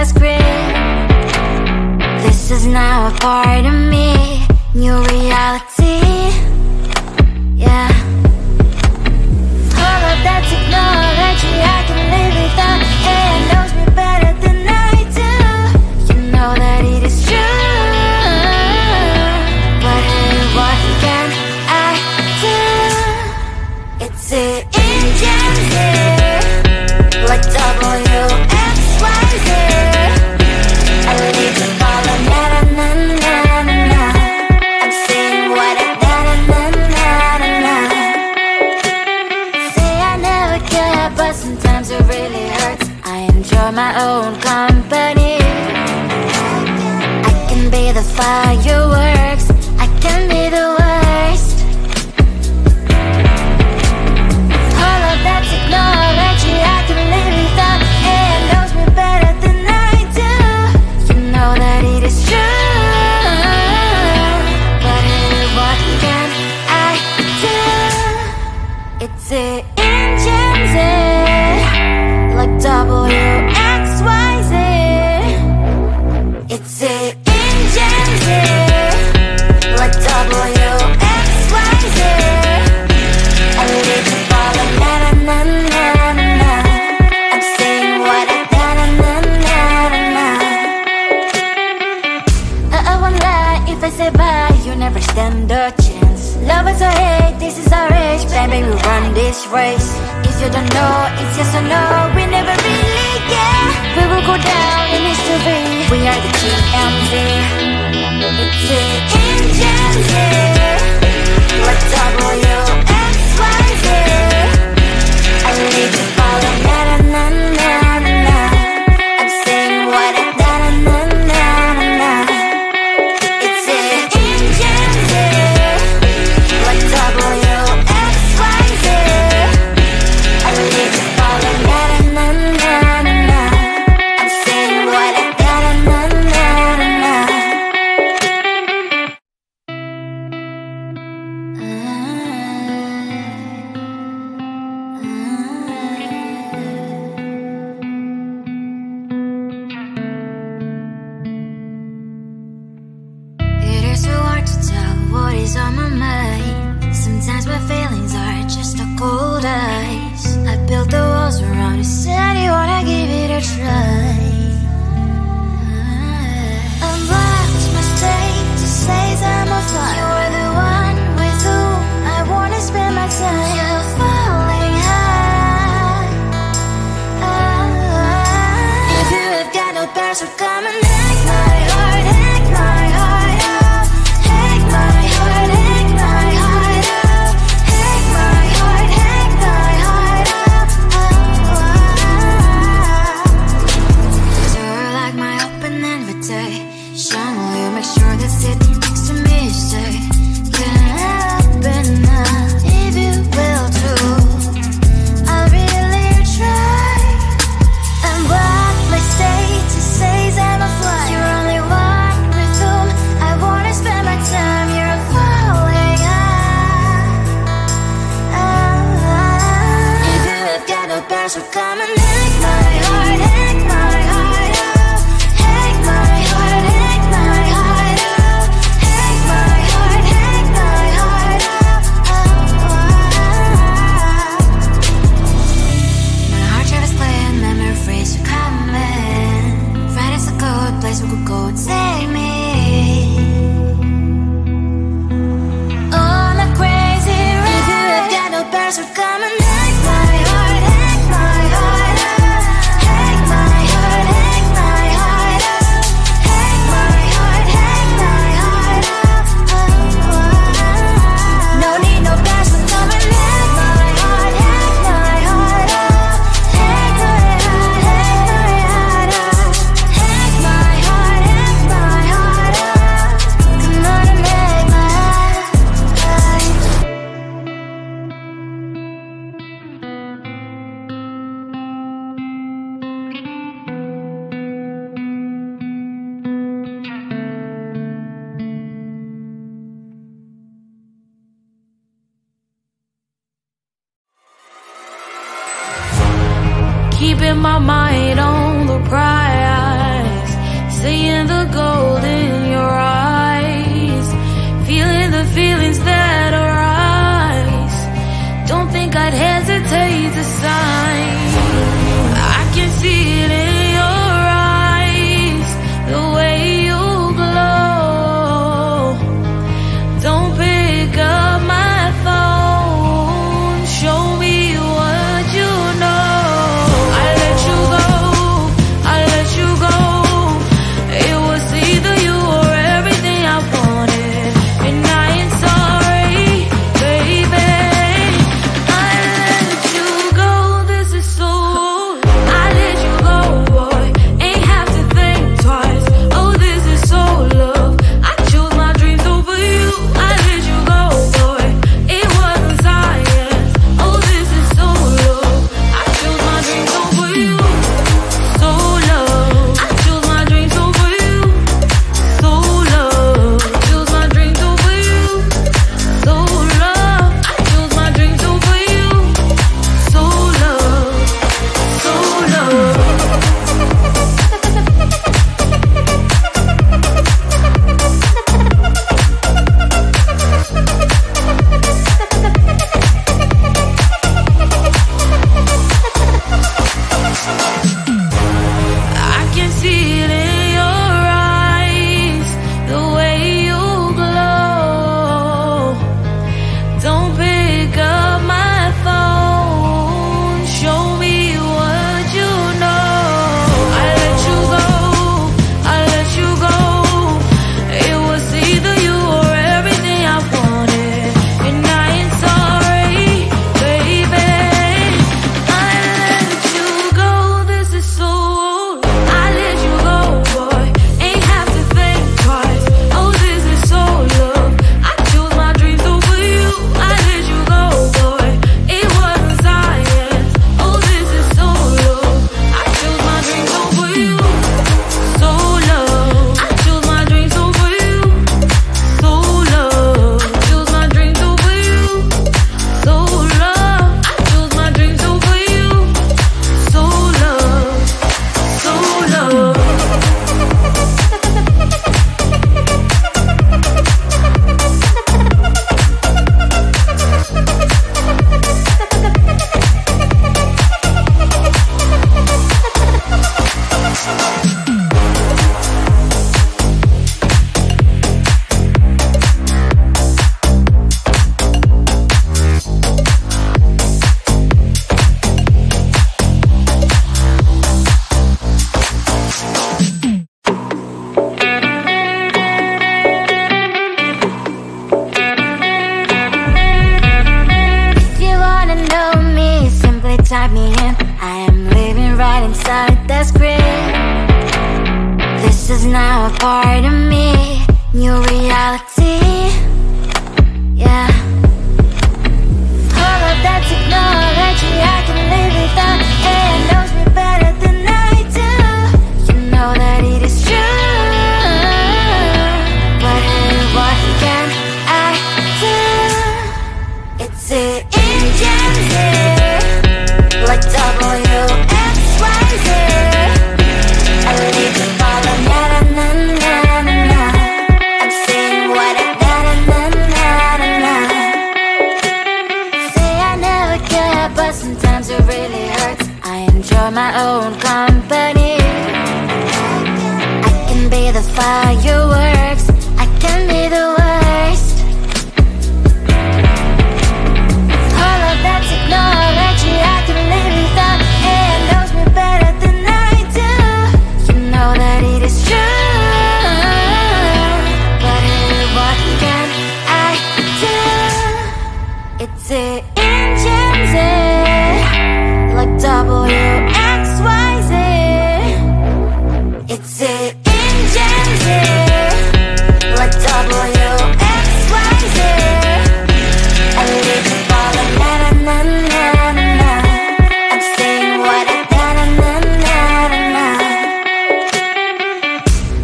last grip. This is now a part of me, new reality. Yeah. All of that technology I can live without. AI knows me better than I do. You know that it is true. But hey, what can I do? It's the engines here, like WXYZ. I need to follow na na na na na na. I'm saying what I na na na na na na. Say I never care, but sometimes it really hurts. I enjoy my own company. I can be the fireworks, I can be the worst. All of that technology I can live without. AI knows me better than I do. You know that it is true. But hey, what can I do? It's the engines, like WXYZ. It's the engines, like WXYZ. I need to follow na na na na na na. I'm saying what I na na na na na na. I won't lie if I say bye, you never stand a chance. Love is or hate, this is our age. Baby, we run this race. If you don't know, it's yes or no. We never really get. We will go down in history. We are the GMZ. It's the engines, like WXYZ. I need to follow na na na na na na. I'm saying what I na na na na na na. It's the engines, like WXYZ. I need to follow na na na na na na. I'm saying what I na na na na na na. It is so hard to tell what is on my mind. Sometimes my feelings are just a cold ice. I built the walls around you, said you wanna give it a try. Unlocked my state to say I'm a fly. You are the one with whom I wanna spend my time. You're falling high. If you have got no bears, so come and hack my heart, hack my heart up. Hack my heart, hack my heart up. Hack my heart, hack my heart up. You're like my open invitation. Will you make sure that sitting next to me is safe? Can I open up if you will too? I'll really try. And what my state to say I'm a fly. You're only one with whom I wanna spend my time. You're falling high. If you have got no bears, so come and hack my heart, hack my heart up. Hack my heart, hack my heart up. Hack my heart, hack my heart up. My heart travels playing memories are coming. Right as a good place we could go and take me. On a crazy ride. If you have got no bears, so come and hack my heart, hack my heart up. Hack my heart, hack my heart up. Hack my heart, hack my heart up. No need no bears, so come and hack my heart, hack my heart up. Hack my heart, hack my heart up. Hack my heart, hack my heart up. Come on and hack my heart. Keeping my mind on the prize. the gold in your eyes, feeling the feelings that arise. Don't think I'd hesitate to sign. I can see it in your eyes, the way you glow. Don't pick up my phone, show me what you know. I let you go, I let you go. It was either you or everything I wanted, and I ain't sorry, baby. I let you go, this is so. I let you go, boy, ain't have to think twice. Oh, this is so love. I chose my dreams over you. I let you go, boy, it wasn't science. Oh, this is so love. I chose my dreams over you. So love. I chose my dreams over you. So love. Chose my dreams over you. So love. I chose my dreams over you. So love. So love. I can see it in your eyes, the way you glow. Don't pick up my phone, show me what you know. I let you go, I let you go. It was either you or everything I wanted, and I ain't sorry, baby. I let you go, this is so. I let you go, boy, ain't have to think twice. Oh, this is so love. I chose my dreams over you. I let you go, boy, it wasn't science. Oh, this is so love. I chose my dreams over you. So love. I chose my dreams over you. So love. Chose my dreams over you. So love. I chose my dreams over you. So love. So love. If you wanna know me, simply type me in. I am living right inside that screen. This is now a part of me, new reality. Yeah. All of that technology I can live without, and knows me better than I do. You know that it is true, but hey, what can I do? It's the engines here, like WXYZ. I leave you falling, na na na na na na. I'm saying what I na na na na na na. Say I never care, but sometimes it really hurts. I enjoy my own company. I can be the fireworks, I can be the worst. All of that technology I can live without, and knows me better than I do. You know that it is true, but hey, what can I do? It's the engines, like WXYZ. It's the engines, like WXYZ. I live you falling, na na na na na na. I'm saying what I na na na na na na.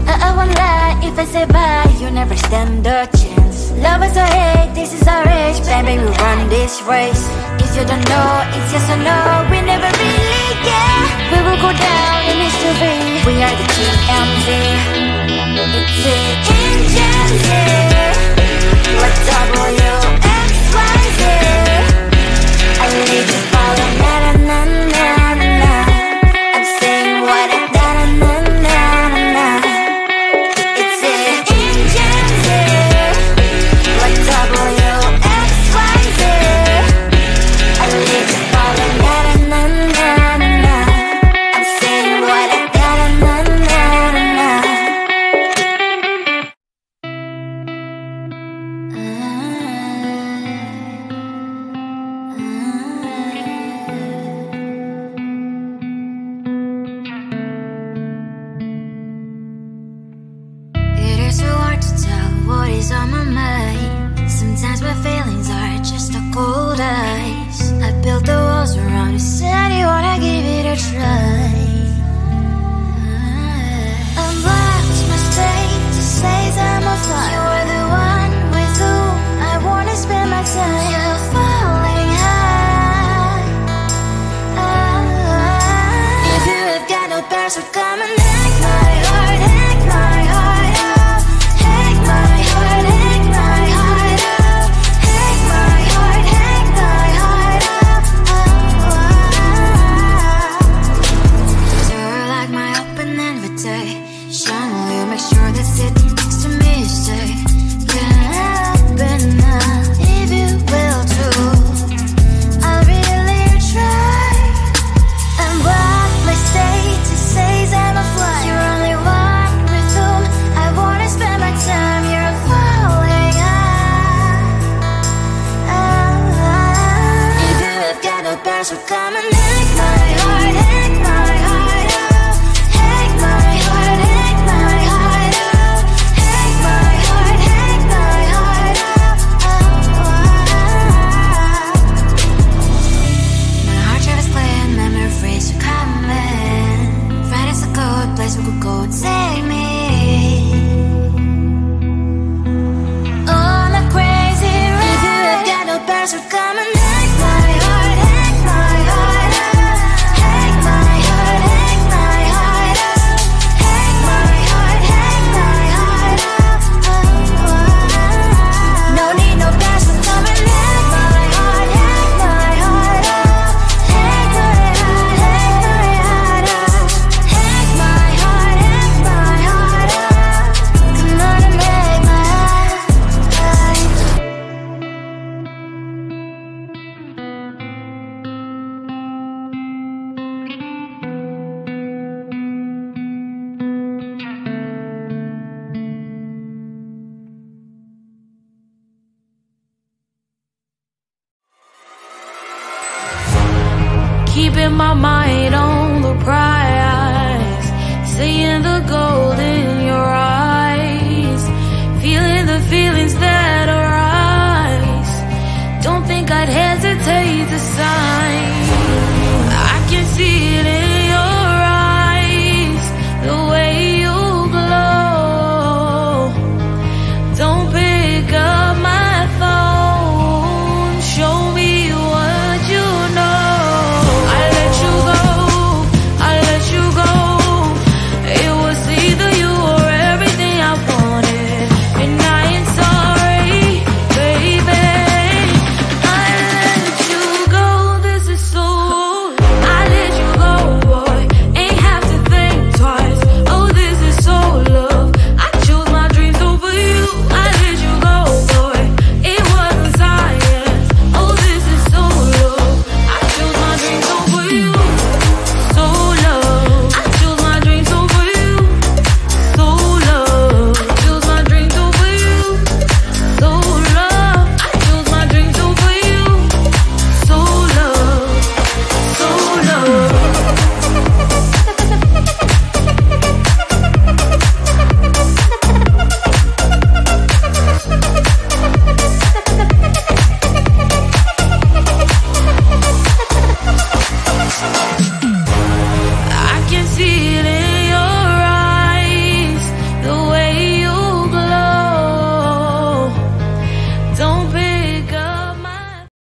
I won't lie if I say bye, you never stand a chance. Love is or hate, this is our age, baby, we run this race. If you don't know, it's yes or no, we never really care. We will go down in history, we are the GMZ. what is on my mind. Sometimes my feelings are just a cold ice. I built the walls around you, said you wanna give it a try. Unlocked my state to say that I'm a fly. You are the one with whom I wanna spend my time. You're falling high. If you have got no bears, so come and hack my heart, hack my heart out. Hack my heart, hack my heart out. Hack my heart, hack my heart out. You're like my open invitation. Will you make sure that sitting next to me is safe? Get up enough, if you will too. I'll really try. And what my state to say I'm a fly. You're only one with whom I wanna spend my time. You're falling high. If you have got no bears, so come and hack my heart, hack my heart out. Hack my heart, hack my heart out. Hack my heart, hack my heart out. My heart travels clear, memories are coming. Right as a good place we could go and take me on a crazy ride. If you have got no bears, so come and hack my heart, hack my heart out. Hack my heart, hack my heart out. Hack my heart, hack my heart out. No need no bears, so come and hack my heart, hack my heart out. Hack my heart, hack my heart out. Hack my heart, hack my heart out. Come on and make my heart. Keep in my mind